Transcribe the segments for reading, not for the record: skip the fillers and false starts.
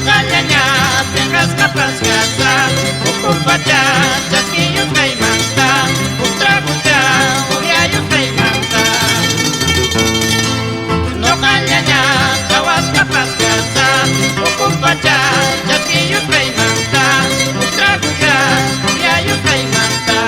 Noqallaña pinqasqa pasqasa Ukupacha chasquiyuq kaymanta Huk tragucha upiayuq kaymanta Noqallaña phawasqa pasqasa Ukupacha chasquiyuq kaymanta Huk tragucha upiayuq kaymanta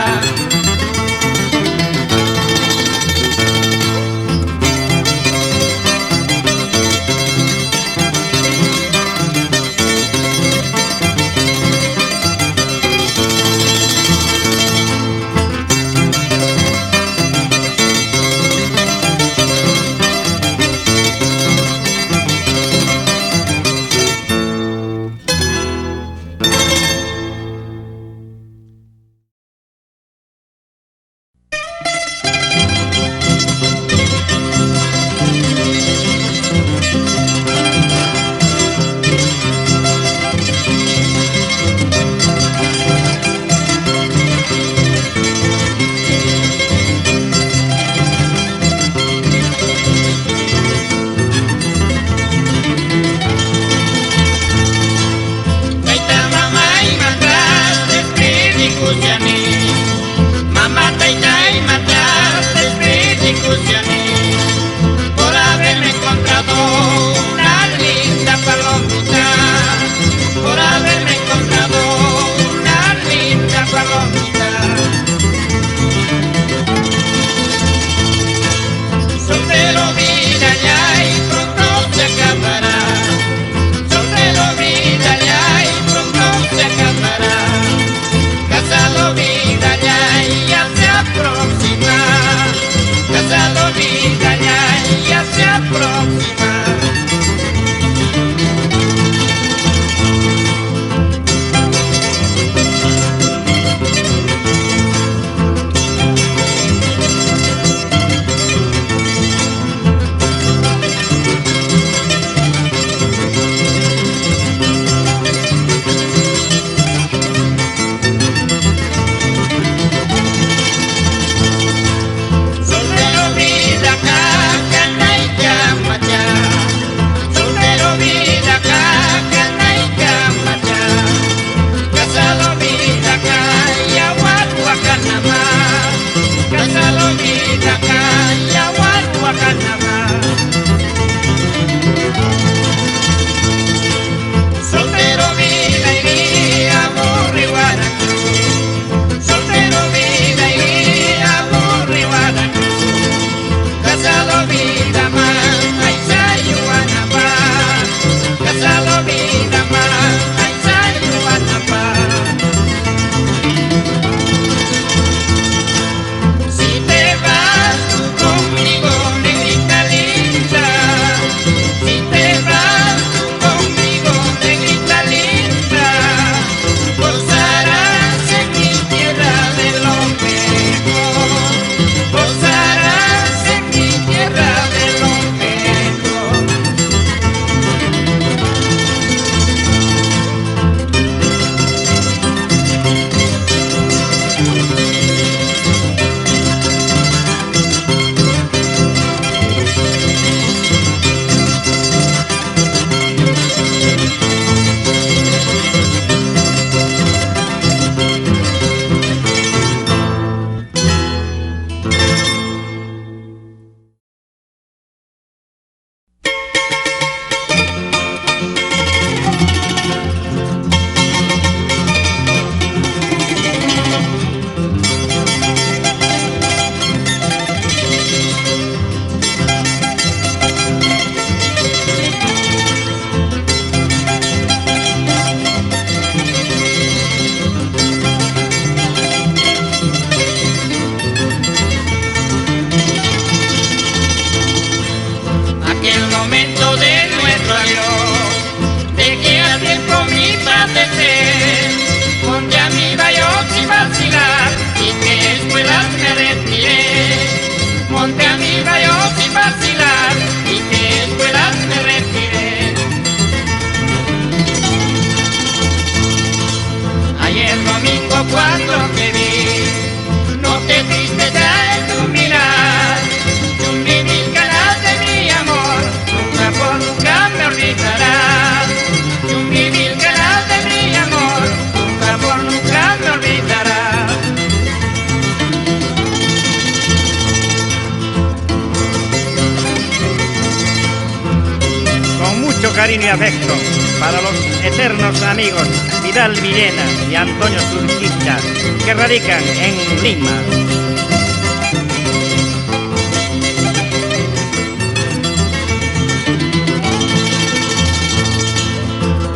para los eternos amigos Vidal Villena y Antonio Surquista, que radican en Lima.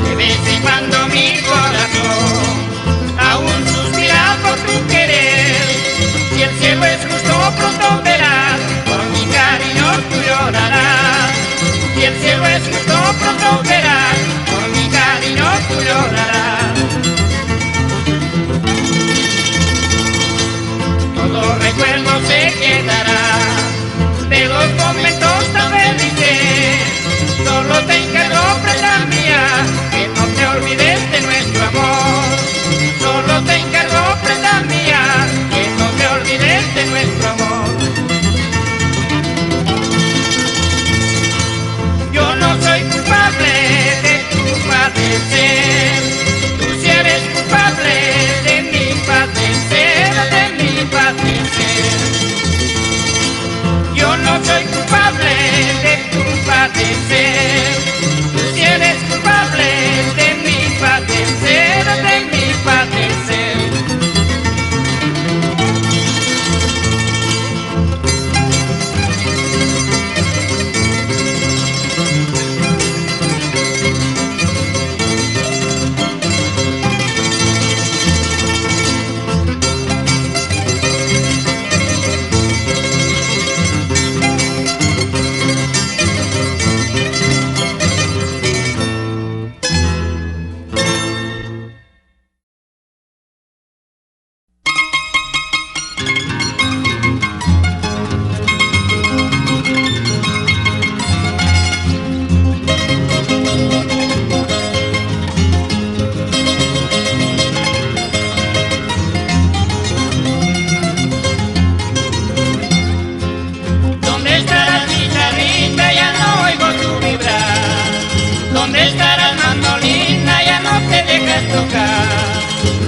De vez en cuando mi corazón aún suspira por tu querer. Si el cielo es justo, pronto verás, por mi cariño tú llorarás. Si el cielo es justo, pronto verás, por mi cariño tú llorarás. Todo recuerdo se quedará de los momentos tan felices. Solo te encargo, prenda mía, que no te olvides de nuestro amor. Solo te encargo, prenda mía, que no te olvides de nuestro amor. Yo no soy culpable de tu padecer, tú sí eres culpable de mi padecer, de mi padecer. Yo no soy culpable de tu padecer, tú sí eres culpable de mi padecer, de mi padecer.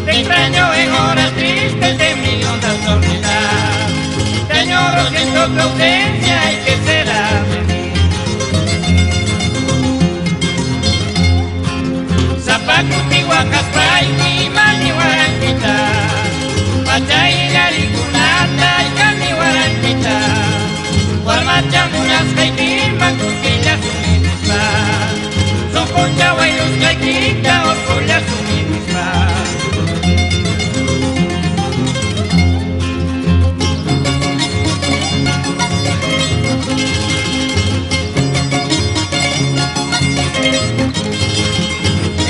Te extraño en horas tristes de mi honda soledad. Te añoro, siento tu ausencia y qué será de mí. Zapacuti, Huacaspay, Mani, Guaranquita, Pachay, Yariculata, y Cani, Guaranquita, Guarmachamunas, Caiquima, Cuquilla, Suminisma, Son Concha, Guaylus, Caiquita, Orcolla, Suminisma.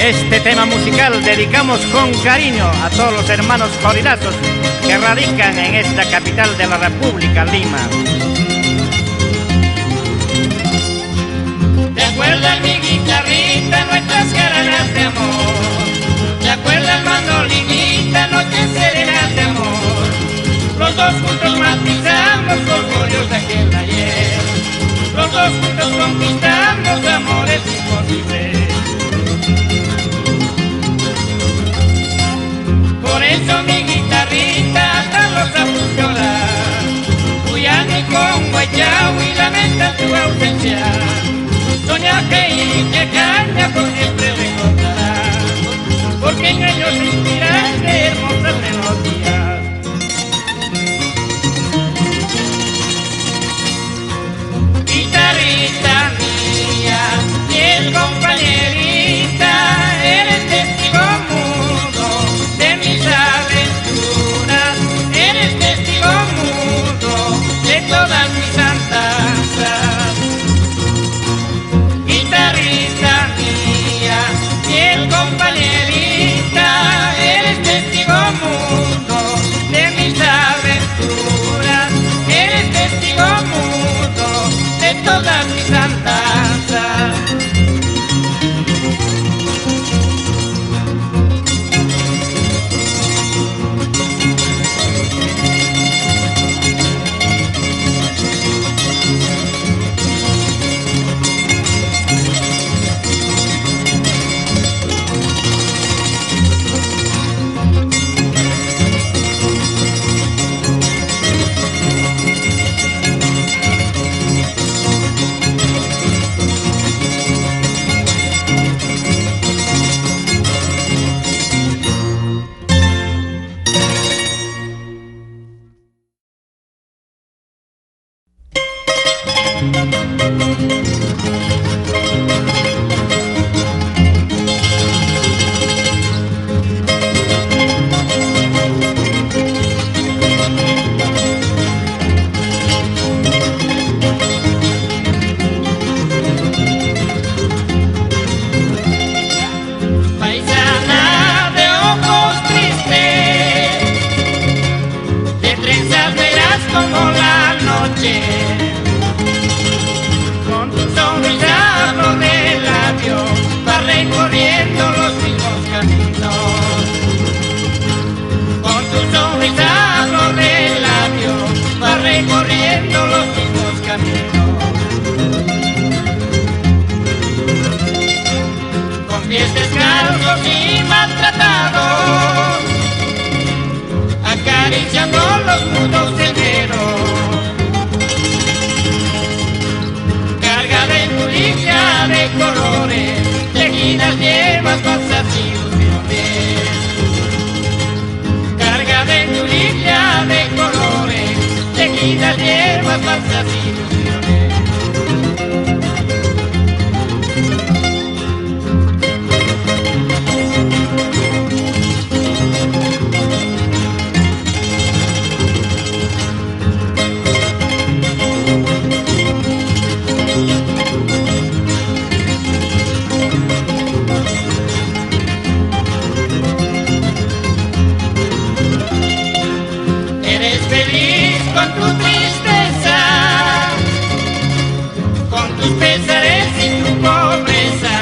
Este tema musical dedicamos con cariño a todos los hermanos floridazos que radican en esta capital de la República, Lima. ¿Te acuerdas, mi guitarrita, nuestras caranas de amor? ¿Te acuerdas, mandolinita, noches serenas de amor? Los dos juntos matizamos orgullos de aquel ayer. Los dos juntos conquistamos amores imposibles. Por eso mi guitarrita hasta los hace llorar. Cuyani con Guayao y lamenta tu ausencia. Soña que te caña por siempre recordarás, porque en ellos inspiraste hermosas melodías. Guitarrita mía, fiel compañerita, eres testigo mudo de mis aventuras, eres testigo mudo de todas mis andanzas. Guitarrita mía, descalzos y maltratados, acariciando los mundos enteros. Carga de tu ligia de colores, tejidas hierbas, falsas ilusiones. Carga de tu ligia de colores, tejidas hierbas, falsas ilusiones. Con tu tristeza, con tus pesares y tu pobreza,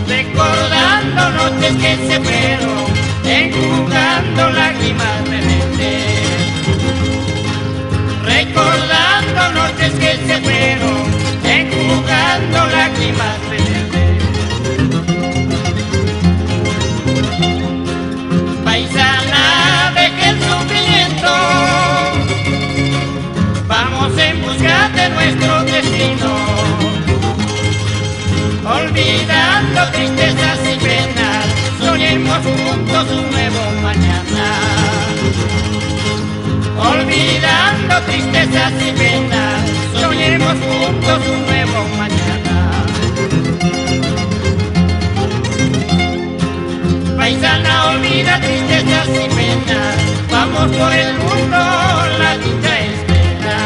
recordando noches que se fueron, enjugando lágrimas rebeldes. Recordando noches que se fueron, enjugando lágrimas rebeldes. Paisana, deja el sufrimiento, vamos en busca de nuestro destino, olvidando tristezas y penas, soñemos juntos un nuevo mañana. Olvidando tristezas y penas, soñemos juntos un nuevo mañana. Paisana, olvida tristezas y penas, vamos por el mundo, la dicha espera.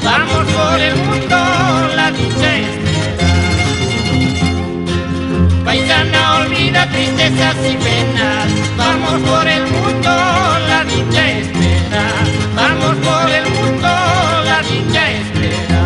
Vamos por el mundo, la dicha espera. Paisana, olvida tristezas y penas, vamos por el mundo, la dicha espera. Vamos por el mundo, la dicha espera.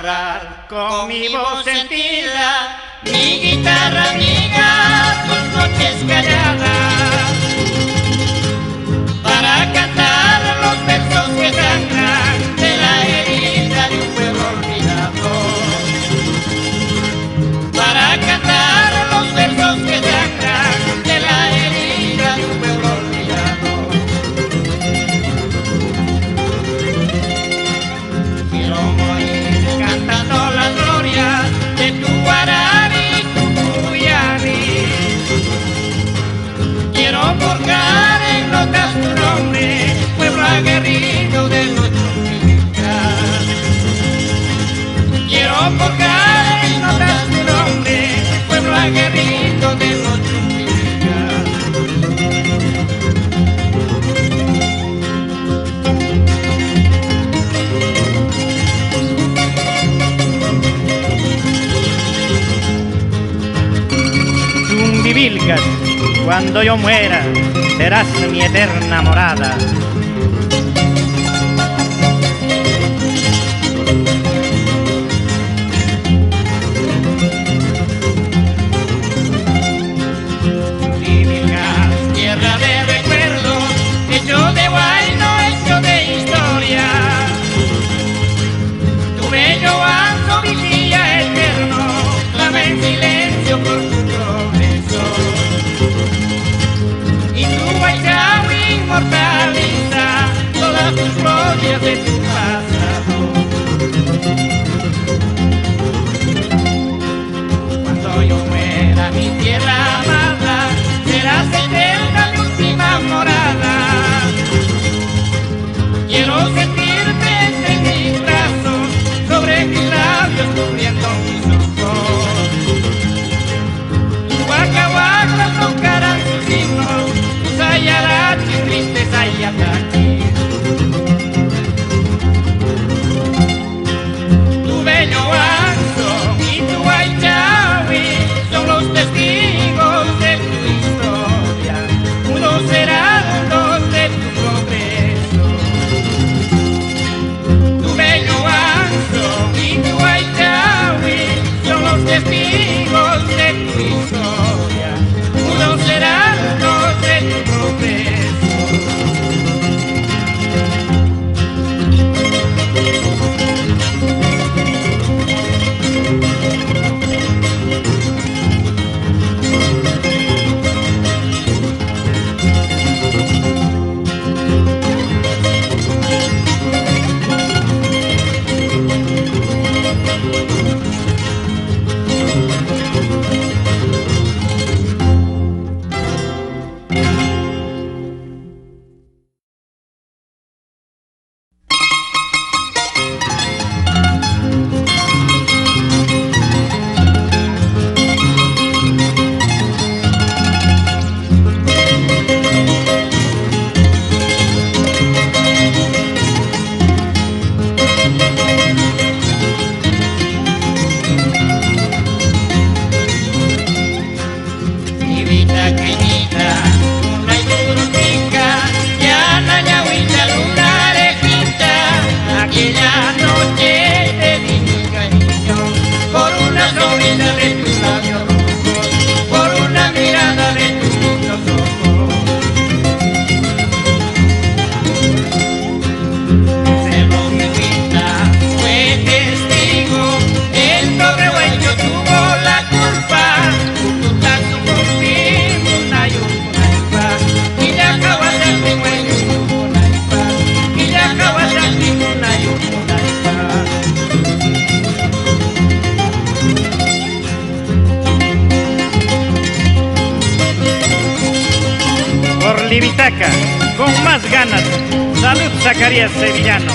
narrar con mi voz sentida, mi guitarra amiga, tus noches calladas, para cantar los versos que sangran de la herida de un pueblo olvidado, para cantar los versos que sangran de la herida de un pueblo olvidado. Quiero morir cantando las glorias de tu Guarani y tu Cuyani. Quiero forjar en notas tu nombre, pueblo aguerrido de los Chumbicas. Quiero forjar en notas tu nombre, pueblo aguerrido de los Chumbicas. Chumbivilcas, cuando yo muera, serás mi eterna morada. Chumbivilcas, tierra de recuerdos, hecho de guayno, hecho de historia. Tu bello ancho vigía eterno, clama en silencio por tu progreso. Y tu guaychao inmortaliza todas tus glorias de tu pasado. Cuando yo muera, mi tierra amada, serás eterna mi última morada. Quiero sentirte entre mis brazos, sobre mis labios, cubriendo mis ojos. Tus guacahuacas tocarán sus himnos, tus ayarachis tristes ayataquis. Tu bello ancho y tu guaychawi son los testigos de tu historia, unos heraldos de tu progreso. Tu bello ancho y tu guaychawi son los testigos de tu historia, unos heraldos de tu progreso. Aquella noche te di mi cariño, por una sonrisa de tus labios rojos, por una mirada de tus lindos ojos. Cerro mi vista fue testigo, el torrehueño tuvo la culpa, Tututazo por fin, Munayupa, y ya Kawasaki hueño Munayupa, y ya Kawasaki Munayupa. Por Libitaca, con más ganas, salud Zacarías Sevillano.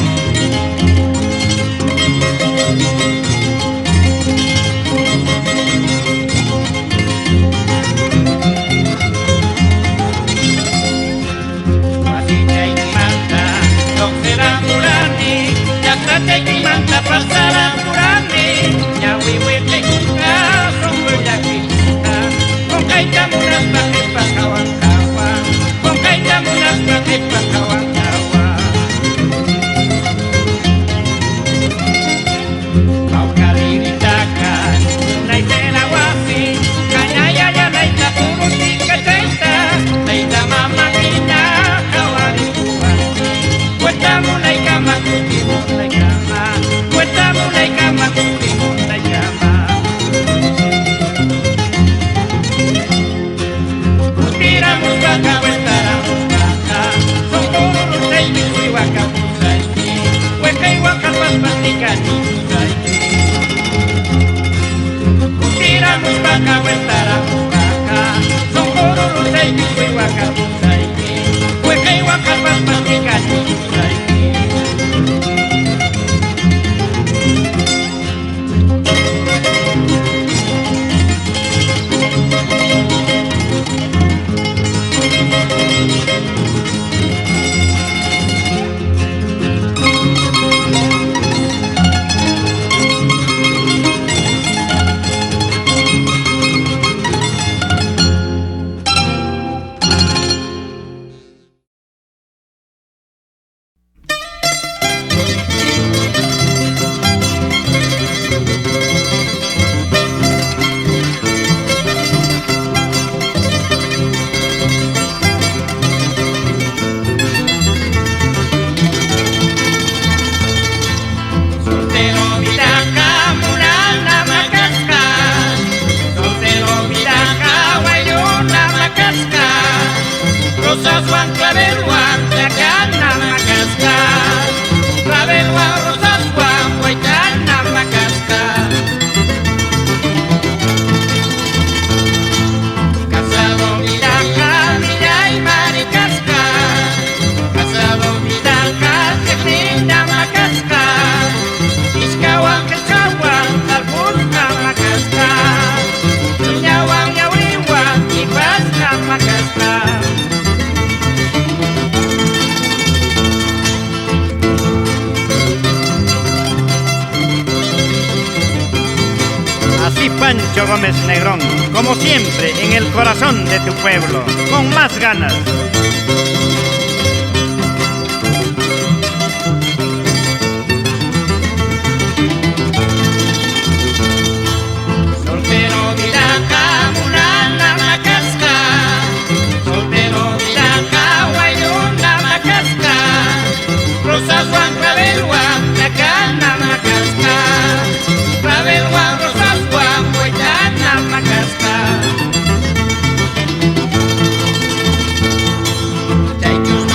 Masita y Manta, no será Murani, ya trate y Manta pasará Murani, ya huihuete kuka, son huella kuka, con caita muras paje pacahuancahuan, con caita muras paje pacahuancahuan. Así Pancho Gómez Negrón, como siempre, en el corazón de tu pueblo, con más ganas. Soltero Viraja, Murana Macasca, soltero Viraja, Guayuna Macasca, Rosas Juan Clavel Juan, Tacana Macasca, Clavel Juan, Rosas Juan, Guayana Macasca. Chaychus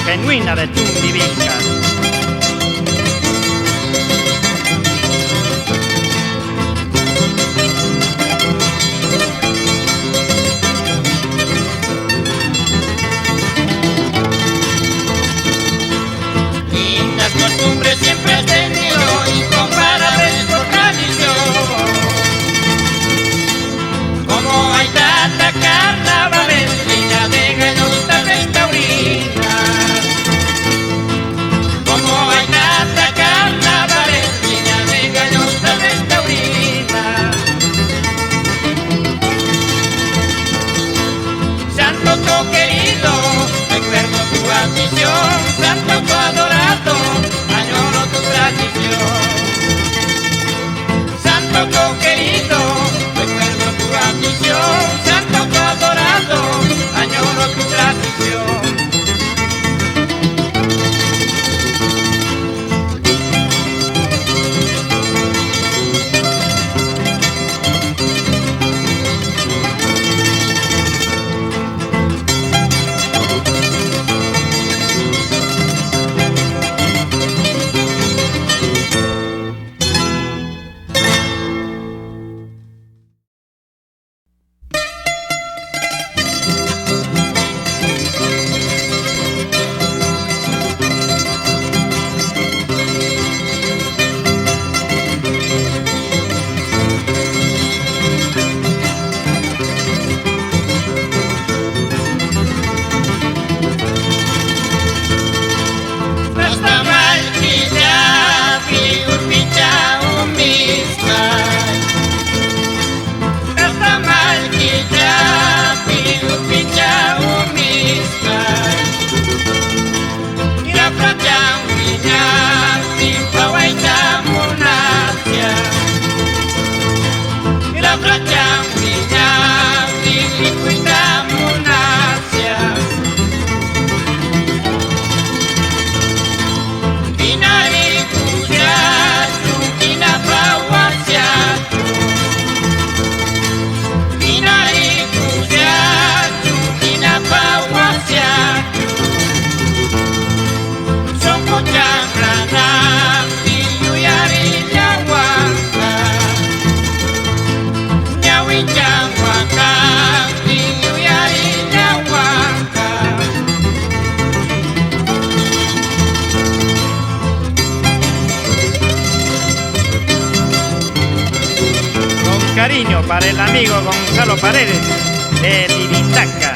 genuina de Chumbivilcas. Lindas costumbres siempre has tenido, incomparables por tradición. Como hay tanta carnavales, llena de gañotas restaurinas. Como hay tanta carnavales, llena de gañotas restaurinas. Santo tu querido, recuerdo tu afición. Santo tu adorado, añoro tu tradición. Santo tu querido, recuerdo tu afición. Santo tu adorado, añoro tu tradición. Cariño para el amigo Gonzalo Paredes de Tibitaca.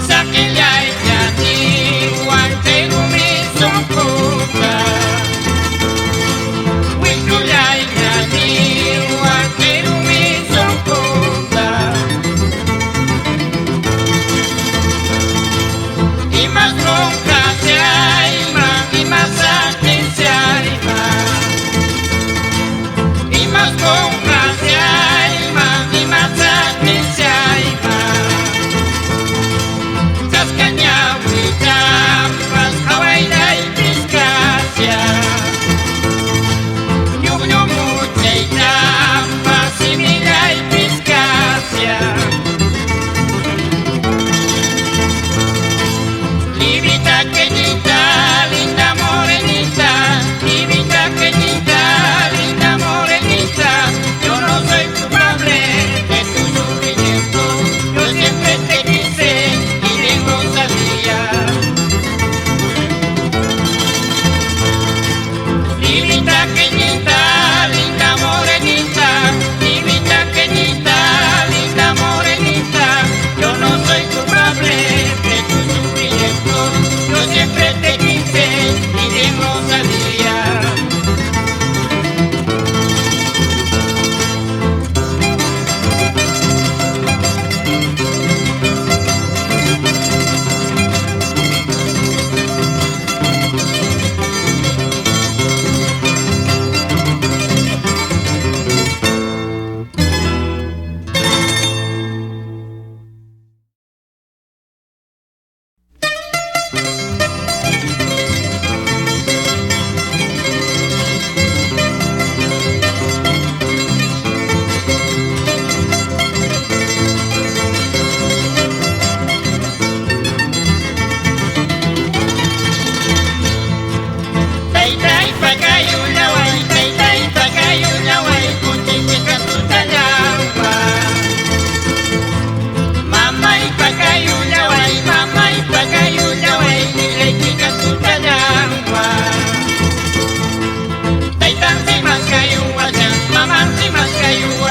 Sa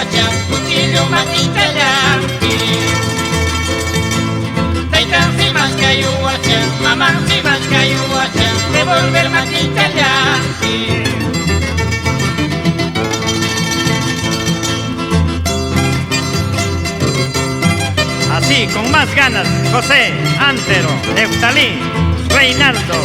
guacha, cuchillo matita yanqui. Taitan si más cayu guacha, mamá si más cayu guacha, devolver matita yanqui. Así, con más ganas, José, Antero, Neftalí, Reinaldo,